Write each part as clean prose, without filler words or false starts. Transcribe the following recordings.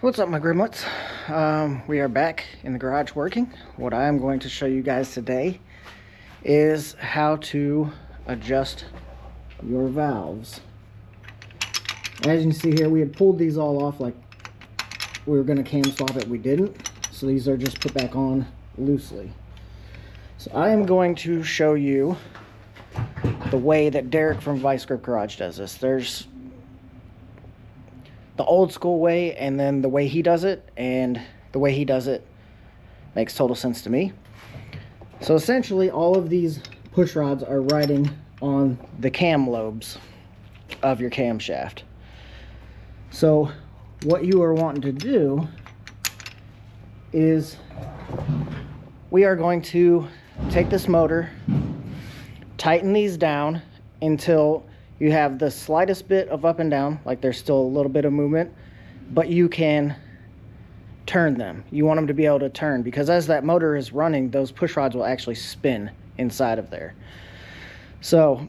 What's up, my grimlets? We are back in the garage working. What I am going to show you guys today is how to adjust your valves. As you can see here, we had pulled these all off like we were going to cam swap it. We didn't, so these are just put back on loosely. So I am going to show you the way that Derek from Vice Grip Garage does this. There's the old school way and then the way he does it, and the way he does it makes total sense to me. So essentially all of these push rods are riding on the cam lobes of your camshaft. So what you are wanting to do is we are going to take this motor, tighten these down until you have the slightest bit of up and down, like there's still a little bit of movement, but you can turn them. You want them to be able to turn, because as that motor is running, those push rods will actually spin inside of there. So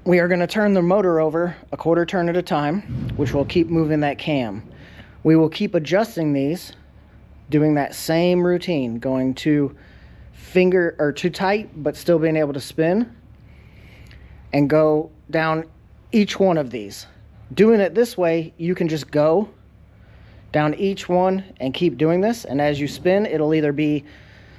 we are going to turn the motor over a quarter turn at a time, which will keep moving that cam. We will keep adjusting these, doing that same routine, going to finger or too tight but still being able to spin, and go down each one of these. Doing it this way, you can just go down each one and keep doing this, and as you spin, it'll either be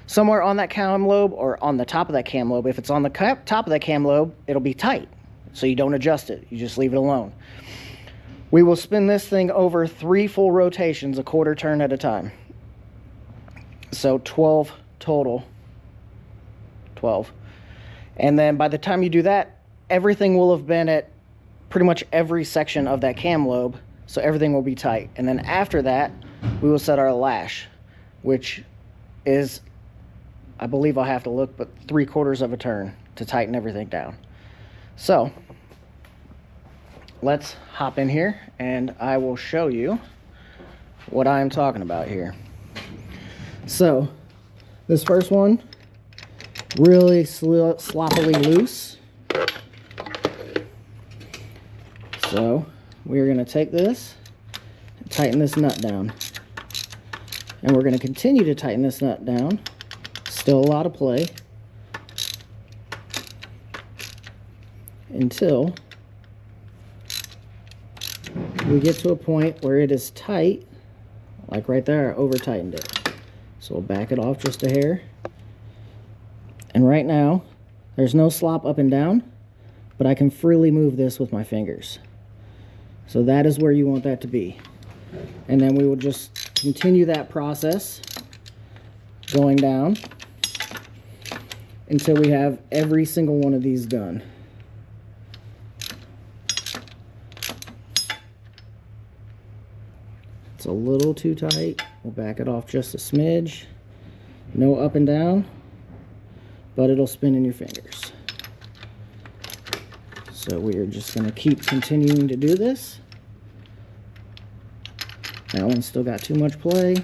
somewhere on that cam lobe or on the top of that cam lobe. If it's on the top of that cam lobe, it'll be tight, so you don't adjust it, you just leave it alone. We will spin this thing over 3 full rotations, a quarter turn at a time. So 12 total. 12. And then by the time you do that, everything will have been at pretty much every section of that cam lobe, so everything will be tight. And then after that, we will set our lash, which is, I believe I'll have to look, but 3/4 of a turn to tighten everything down. So let's hop in here and I will show you what I'm talking about here. So this first one, really sloppily loose. So we're going to take this and tighten this nut down, and we're going to continue to tighten this nut down. Still a lot of play until we get to a point where it is tight, like right there. I over tightened it, so we'll back it off just a hair. And right now there's no slop up and down, but I can freely move this with my fingers. So that is where you want that to be. And then we will just continue that process going down until we have every single one of these done. It's a little too tight. We'll back it off just a smidge. No up and down, but it'll spin in your fingers. So we are just going to keep continuing to do this. That one's still got too much play.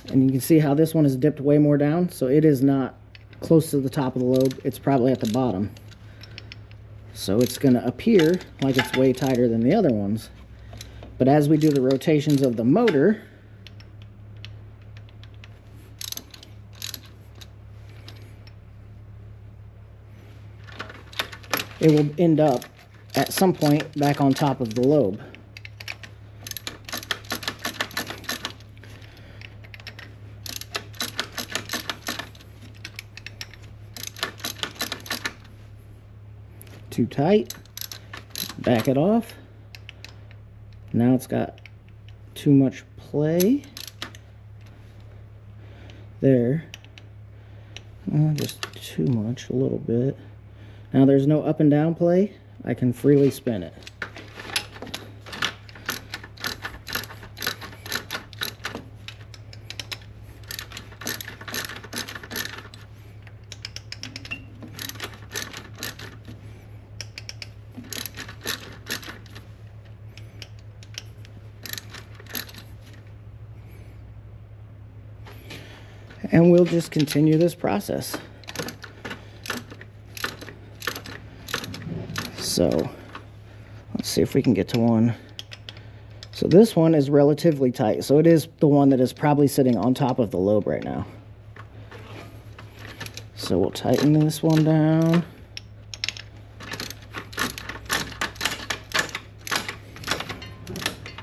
And you can see how this one is dipped way more down, so it is not close to the top of the lobe. It's probably at the bottom. So it's going to appear like it's way tighter than the other ones. But as we do the rotations of the motor, it will end up at some point back on top of the lobe. Too tight, back it off. Now it's got too much play there. Just too much, a little bit. Now there's no up and down play. I can freely spin it. And we'll just continue this process. So let's see if we can get to one So this one is relatively tight. So it is the one that is probably sitting on top of the lobe right now. So we'll tighten this one down.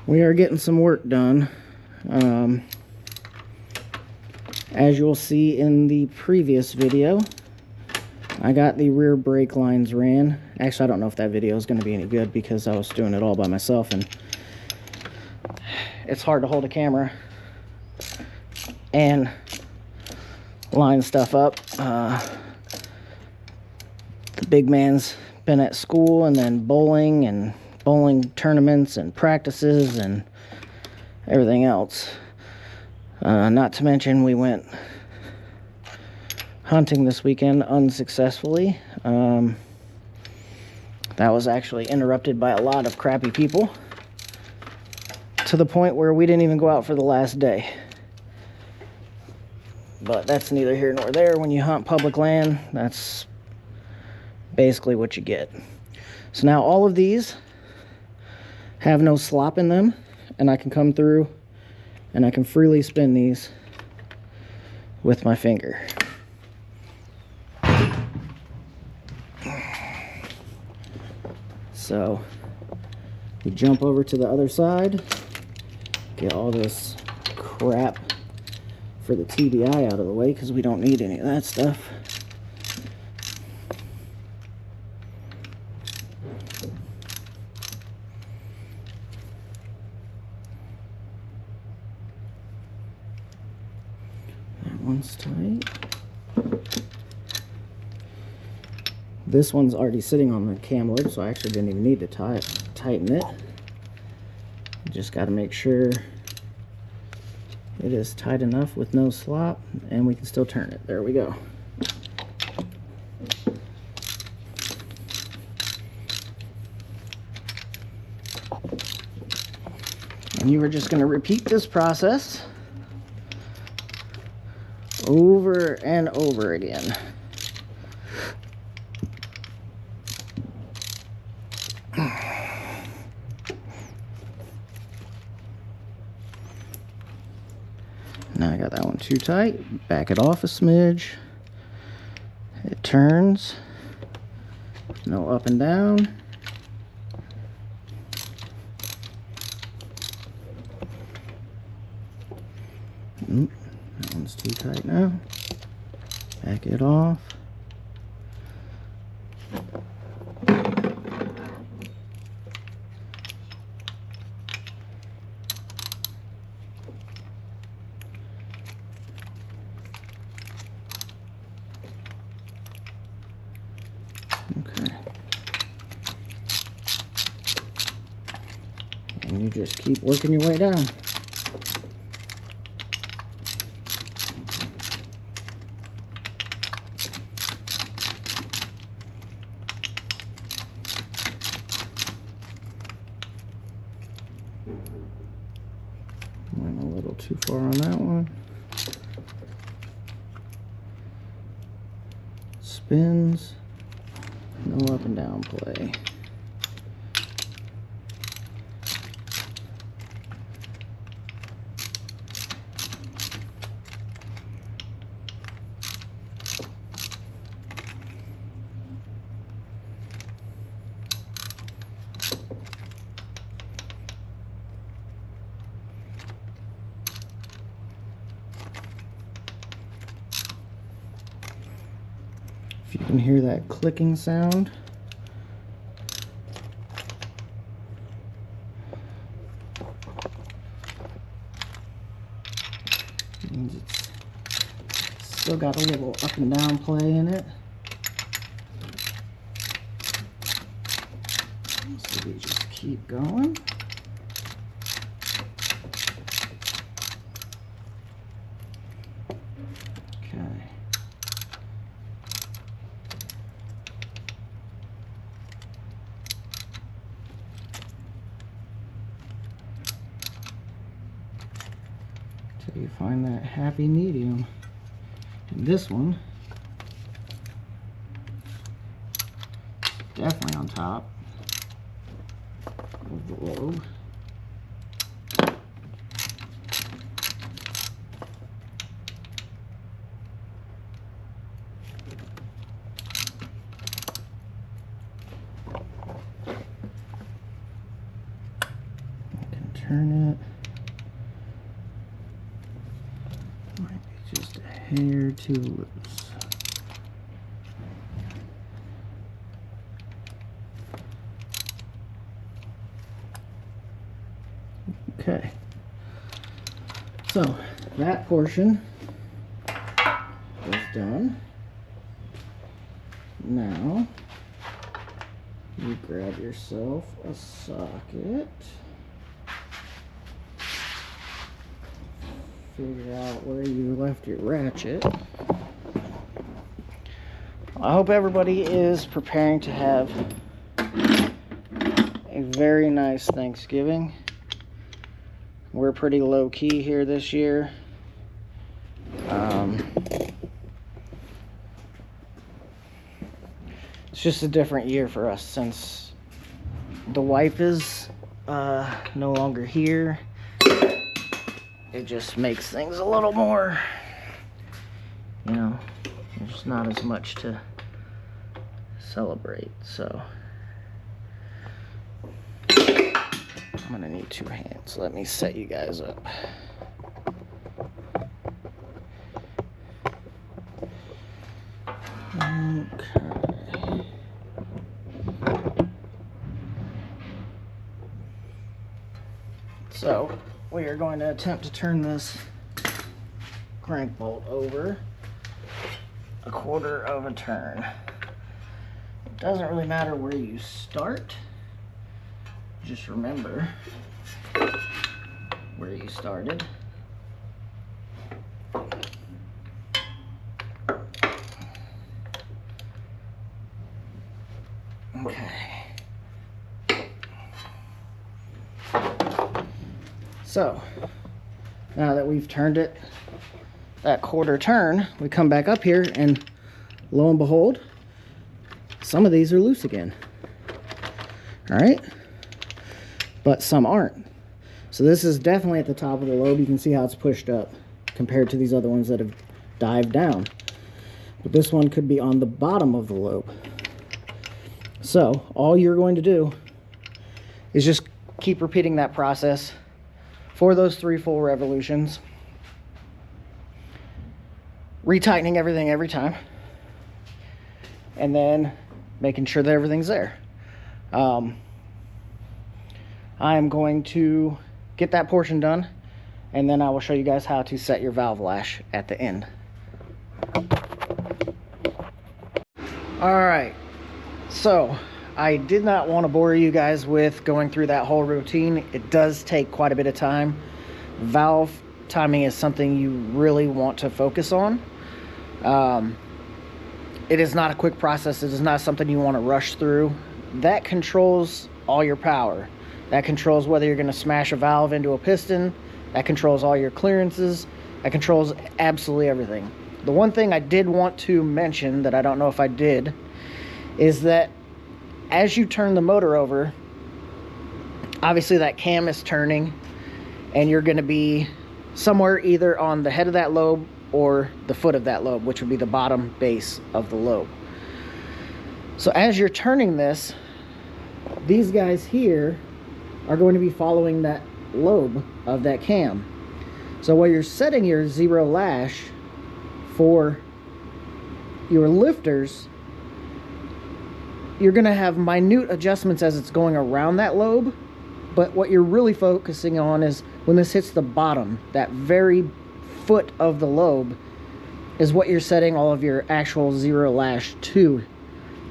We are getting some work done. As you'll see in the previous video, I got the rear brake lines ran. Actually, I don't know if that video is going to be any good because I was doing it all by myself and it's hard to hold a camera and line stuff up. The big man's been at school and then bowling tournaments and practices and everything else. Not to mention we went hunting this weekend unsuccessfully. That was actually interrupted by a lot of crappy people to the point where we didn't even go out for the last day. But that's neither here nor there. When you hunt public land, that's basically what you get. So now all of these have no slop in them, and I can come through and I can freely spin these with my finger. So we jump over to the other side, get all this crap for the TBI out of the way because we don't need any of that stuff. That one's tight. This one's already sitting on the cam lid, so I actually didn't even need to tighten it. Just got to make sure it is tight enough with no slop, and we can still turn it. There we go. And you are just going to repeat this process over and over again. Now I got that one too tight. Back it off a smidge. It turns. No up and down. That one's too tight now. Back it off. Okay. And you just keep working your way down. Went a little too far on that one. Spins. No up and down play. If you can hear that clicking sound, it means it's still got a little up and down play in it. So we just keep going. Till you find that happy medium. And this one, definitely on top of the lobe. turn it. Might be just a hair too loose. Okay. So that portion is done. Now you grab yourself a socket. Figure out where you left your ratchet. I hope everybody is preparing to have a very nice Thanksgiving. We're pretty low key here this year. It's just a different year for us since the wife is no longer here. It just makes things a little more, you know, there's not as much to celebrate. So I'm gonna need 2 hands. Let me set you guys up. Okay. So we are going to attempt to turn this crank bolt over 1/4 of a turn. It doesn't really matter where you start. Just remember where you started. Okay. So, now that we've turned it that 1/4 turn, we come back up here and lo and behold, some of these are loose again. All right. But some aren't. So this is definitely at the top of the lobe. You can see how it's pushed up compared to these other ones that have dived down. But this one could be on the bottom of the lobe. So all you're going to do is just keep repeating that process for those 3 full revolutions, retightening everything every time, and then making sure that everything's there. I'm going to get that portion done, and then I will show you guys how to set your valve lash at the end. Alright, so I did not want to bore you guys with going through that whole routine. It does take quite a bit of time. Valve timing is something you really want to focus on. It is not a quick process. It is not something you want to rush through. That controls all your power. That controls whether you're going to smash a valve into a piston. That controls all your clearances. That controls absolutely everything. The one thing I did want to mention that I don't know if I did is that as you turn the motor over, obviously that cam is turning and you're going to be somewhere either on the head of that lobe or the foot of that lobe, which would be the bottom base of the lobe. So as you're turning this, these guys here are going to be following that lobe of that cam. So while you're setting your 0 lash for your lifters, you're going to have minute adjustments as it's going around that lobe, but what you're really focusing on is when this hits the bottom, that very foot of the lobe is what you're setting all of your actual 0 lash to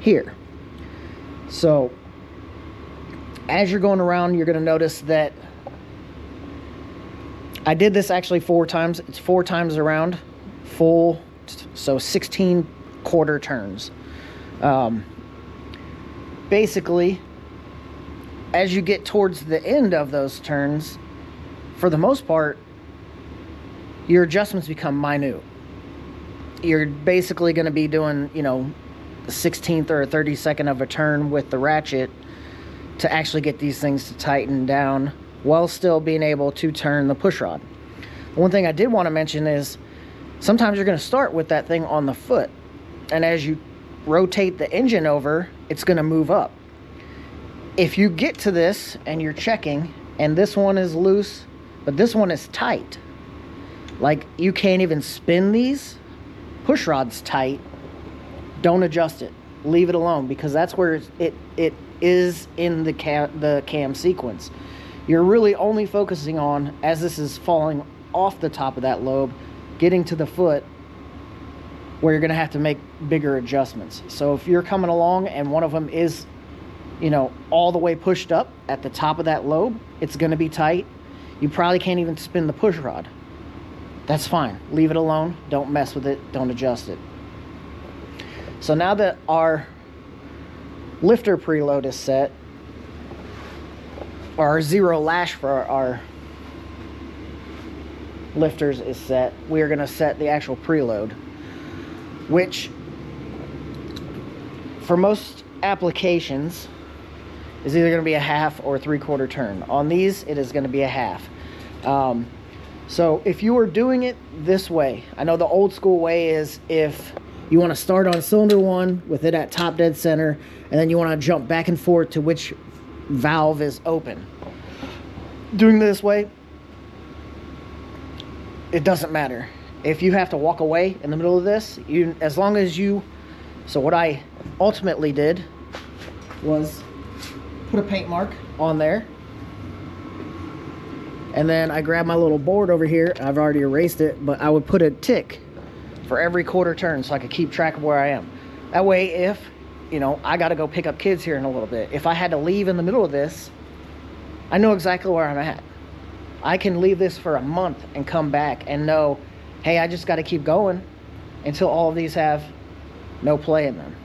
here. So as you're going around, you're going to notice that I did this actually 4 times. It's 4 times around, full, so 16 1/4 turns. Basically, as you get towards the end of those turns, for the most part, your adjustments become minute. You're basically going to be doing, you know, a 16th or a 32nd of a turn with the ratchet to actually get these things to tighten down while still being able to turn the push rod. One thing I did want to mention is sometimes you're going to start with that thing on the foot, and as you rotate the engine over, it's going to move up. If you get to this and you're checking and this one is loose, but this one is tight. Like, you can't even spin these. Push rod's tight. Don't adjust it. Leave it alone, because that's where it is in the cam sequence. You're really only focusing on, as this is falling off the top of that lobe, getting to the foot, where you're going to have to make bigger adjustments. So if you're coming along and one of them is, you know, all the way pushed up at the top of that lobe, it's going to be tight. You probably can't even spin the push rod. That's fine. Leave it alone. Don't mess with it. Don't adjust it. So now that our lifter preload is set, or our zero lash for our lifters is set, we are going to set the actual preload, which for most applications is either going to be a half or 3/4 turn. On these, it is going to be a half. So if you were doing it this way, I know the old school way is if you want to start on cylinder 1 with it at top dead center, and then you want to jump back and forth to which valve is open. Doing this way, it doesn't matter. If you have to walk away in the middle of this, as long as you... So what I ultimately did was put a paint mark on there, and then I grabbed my little board over here. I've already erased it, but I would put a tick for every quarter turn so I could keep track of where I am. That way, if, you know, I got to go pick up kids here in a little bit, if I had to leave in the middle of this, I know exactly where I'm at. I can leave this for a month and come back and know, hey, I just got to keep going until all of these have no play in them.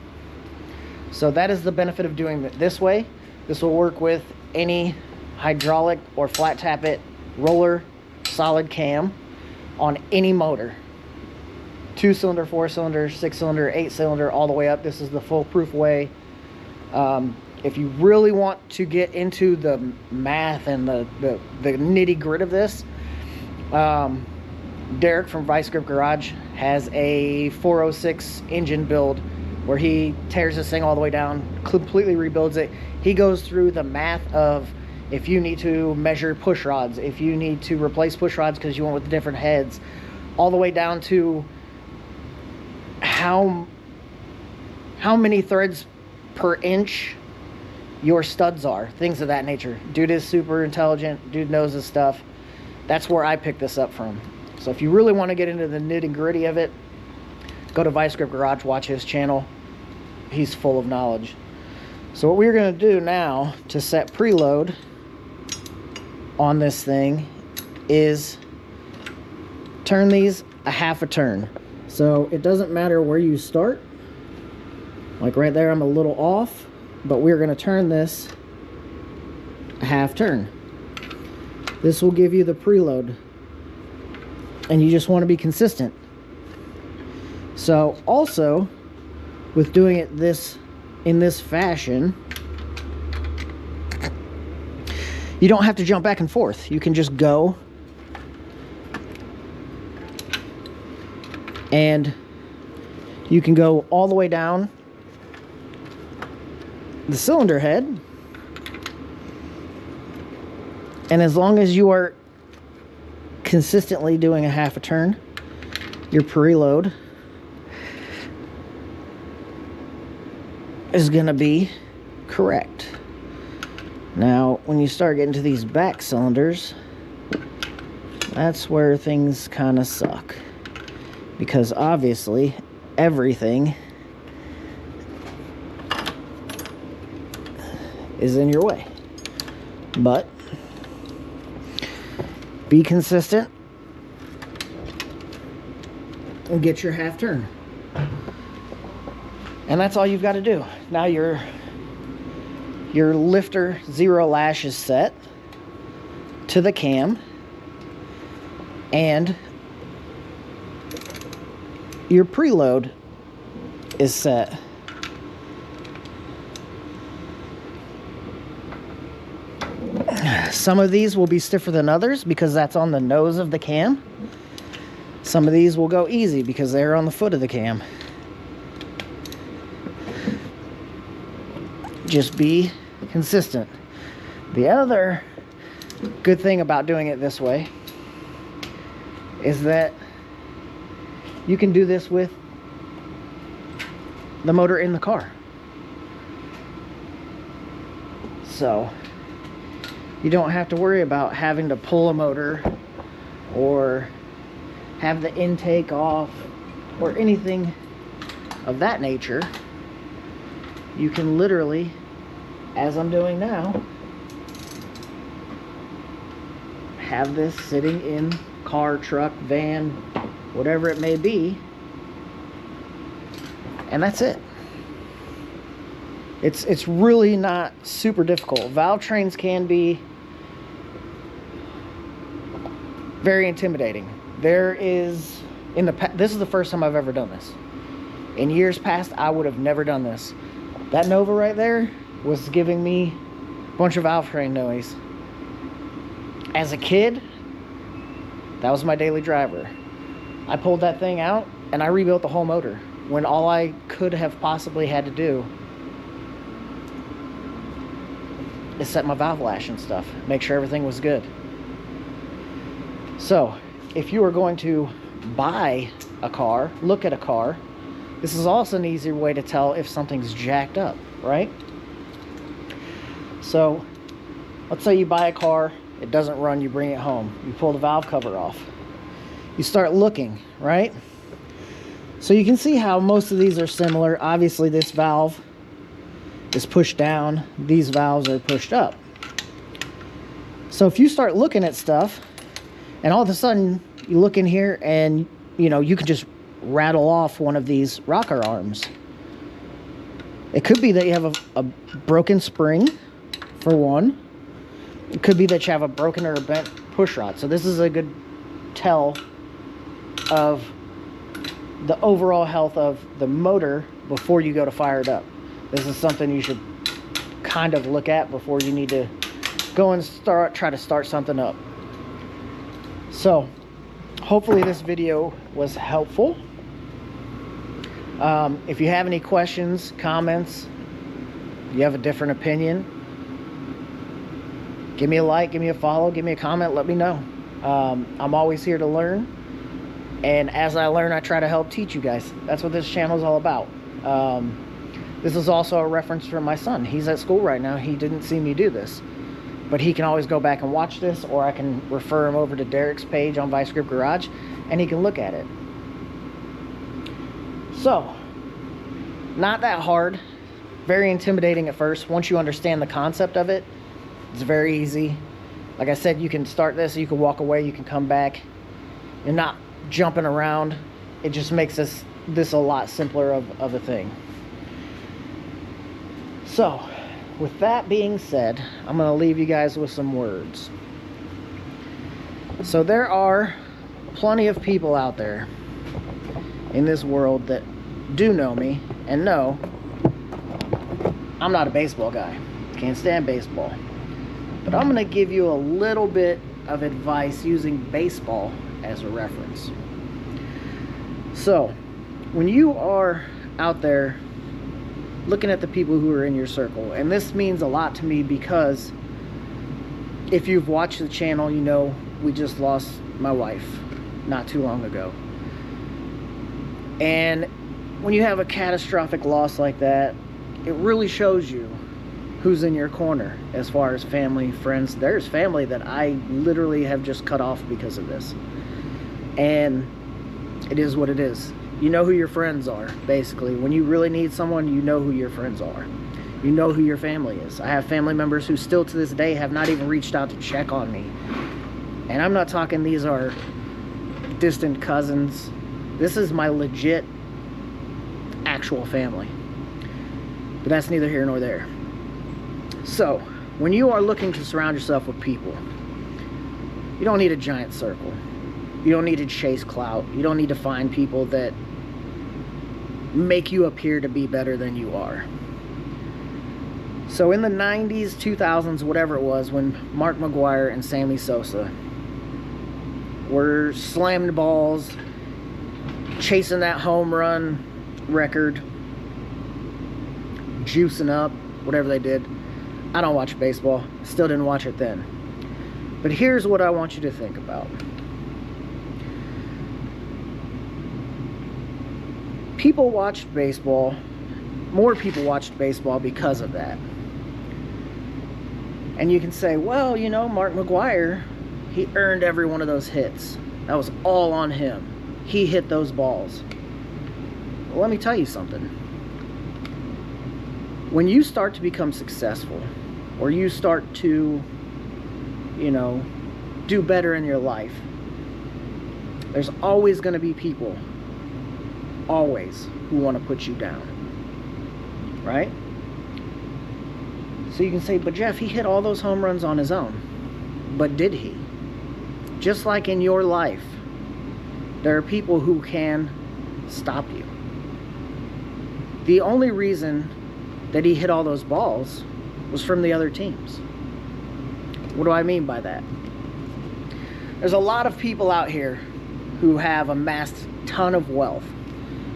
So that is the benefit of doing it this way. This will work with any hydraulic or flat tappet roller solid cam on any motor. 2-cylinder, 4-cylinder, 6-cylinder, 8-cylinder, all the way up. This is the foolproof way. If you really want to get into the math and the nitty grit of this, Derek from Vice Grip Garage has a 406 engine build where he tears this thing all the way down, completely rebuilds it. He goes through the math of if you need to measure push rods, if you need to replace push rods because you went with different heads, all the way down to how many threads per inch your studs are, things of that nature. Dude is super intelligent. Dude knows his stuff. That's where I picked this up from. So if you really want to get into the nitty gritty of it, go to Vice Grip Garage, watch his channel. He's full of knowledge. So what we're going to do now to set preload on this thing is turn these a half a turn. So it doesn't matter where you start. Like right there, I'm a little off, but we're going to turn this a half turn. This will give you the preload, and you just want to be consistent. So also, with doing it in this fashion, you don't have to jump back and forth. You can just go and you can go all the way down the cylinder head, and as long as you are consistently doing a half a turn, your preload is going to be correct. Now, when you start getting to these back cylinders, that's where things kind of suck, because obviously everything is in your way. But be consistent and get your half turn. And that's all you've got to do. Now your lifter zero lash is set to the cam, and your preload is set. Some of these will be stiffer than others because that's on the nose of the cam. Some of these will go easy because they're on the foot of the cam. Just be consistent. The other Good thing about doing it this way is that you can do this with the motor in the car. So you don't have to worry about having to pull a motor or have the intake off or anything of that nature. You can literally, as I'm doing now, have this sitting in car, truck, van, whatever it may be, and that's it. It's really not super difficult. Valve trains can be very intimidating. There is, this is the first time I've ever done this. In years past, I would have never done this. That Nova right there was giving me a bunch of valve train noise. As a kid, that was my daily driver. I pulled that thing out and I rebuilt the whole motor when all I could have possibly had to do is set my valve lash and stuff, make sure everything was good. So if you are going to buy a car, look at a car, this is also an easier way to tell if something's jacked up, right? So let's say you buy a car, it doesn't run, you bring it home, you pull the valve cover off, you start looking, right? So you can see how most of these are similar. Obviously this valve is pushed down, these valves are pushed up. So if you start looking at stuff and all of a sudden you look in here and you can just rattle off one of these rocker arms. It could be that you have a broken spring, for one. It could be that you have a broken or a bent push rod. So this is a good tell of the overall health of the motor before you go to fire it up. This is something you should kind of look at before you need to go and try to start something up. So hopefully this video was helpful. If you have any questions, comments, you have a different opinion, give me a like, give me a follow, give me a comment, let me know. I'm always here to learn, and as I learn, I try to help teach you guys. That's what this channel is all about. This is also a reference for my son. He's at school right now. He didn't see me do this, but he can always go back and watch this, or I can refer him over to Derek's page on Vice Grip Garage and he can look at it. So, not that hard, very intimidating at first. Once you understand the concept of it, it's very easy. Like I said, you can start this, you can walk away, you can come back. You're not jumping around. It just makes this a lot simpler of a thing. So, with that being said, I'm going to leave you guys with some words. So there are plenty of people out there in this world that do know me and know I'm not a baseball guy. Can't stand baseball. But I'm going to give you a little bit of advice using baseball as a reference. So, when you are out there looking at the people who are in your circle, and this means a lot to me because if you've watched the channel, you know we just lost my wife not too long ago. And when you have a catastrophic loss like that, it really shows you who's in your corner as far as family, friends. There's family that I literally have just cut off because of this. And it is what it is. You know who your friends are, basically. When you really need someone, you know who your friends are. You know who your family is. I have family members who still to this day have not even reached out to check on me. And I'm not talking these are distant cousins. This is my legit actual family. But that's neither here nor there. So, when you are looking to surround yourself with people, you don't need a giant circle. You don't need to chase clout. You don't need to find people that make you appear to be better than you are. So in the 90s, 2000s, whatever it was, when Mark McGwire and Sammy Sosa were slamming balls, chasing that home run record, juicing up, whatever they did. I don't watch baseball. Still didn't watch it then. But here's what I want you to think about. People watched baseball, more people watched baseball because of that. And you can say, well, you know, Mark McGwire, he earned every one of those hits. That was all on him. He hit those balls. Well, let me tell you something. When you start to become successful, or you start to, you know, do better in your life, there's always going to be people, always, who want to put you down. Right? So you can say, but Jeff, he hit all those home runs on his own. But did he? Just like in your life, there are people who can stop you. The only reason that he hit all those balls was from the other teams. What do I mean by that? There's a lot of people out here who have amassed a ton of wealth,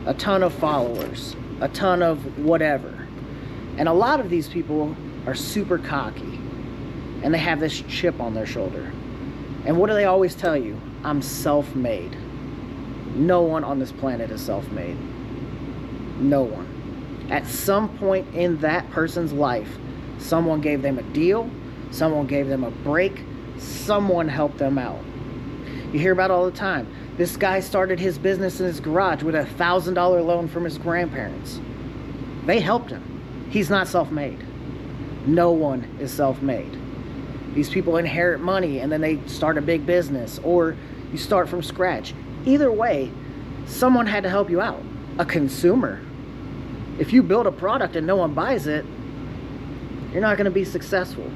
a ton of followers, a ton of whatever. And a lot of these people are super cocky, and they have this chip on their shoulder. And what do they always tell you? I'm self-made. No one on this planet is self-made. No one. At some point in that person's life, someone gave them a deal, someone gave them a break, someone helped them out. You hear about it all the time. This guy started his business in his garage with a $1,000 loan from his grandparents. They helped him. He's not self-made. No one is self-made. These people inherit money and then they start a big business, or you start from scratch. Either way, someone had to help you out. A consumer. If you build a product and no one buys it, you're not going to be successful.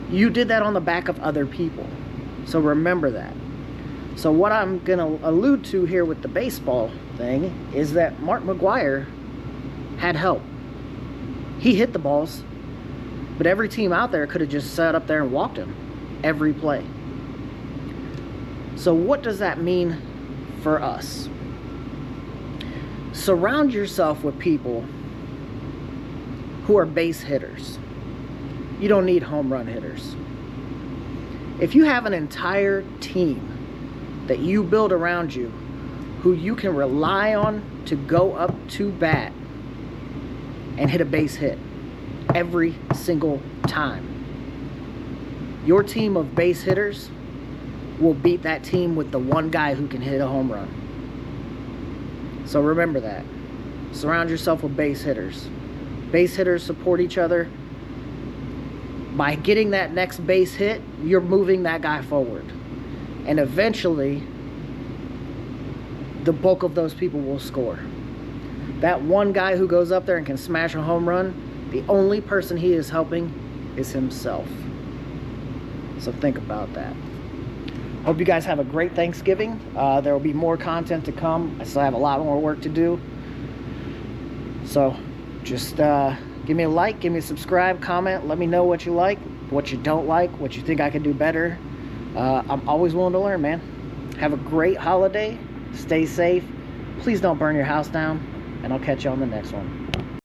You did that on the back of other people. So remember that. So what I'm going to allude to here with the baseball thing is that Mark McGwire had help. He hit the balls, but every team out there could have just sat up there and walked him every play. So what does that mean for us? Surround yourself with people who are base hitters. You don't need home run hitters. If you have an entire team that you build around you, who you can rely on to go up to bat and hit a base hit every single time, your team of base hitters will beat that team with the one guy who can hit a home run. So remember that. Surround yourself with base hitters. Base hitters support each other. By getting that next base hit, you're moving that guy forward. And eventually, the bulk of those people will score. That one guy who goes up there and can smash a home run, the only person he is helping is himself. So think about that. Hope you guys have a great Thanksgiving. There will be more content to come. I still have a lot more work to do. So just give me a like, give me a subscribe, comment. Let me know what you like, what you don't like, what you think I could do better. I'm always willing to learn, man. Have a great holiday. Stay safe. Please don't burn your house down. And I'll catch you on the next one.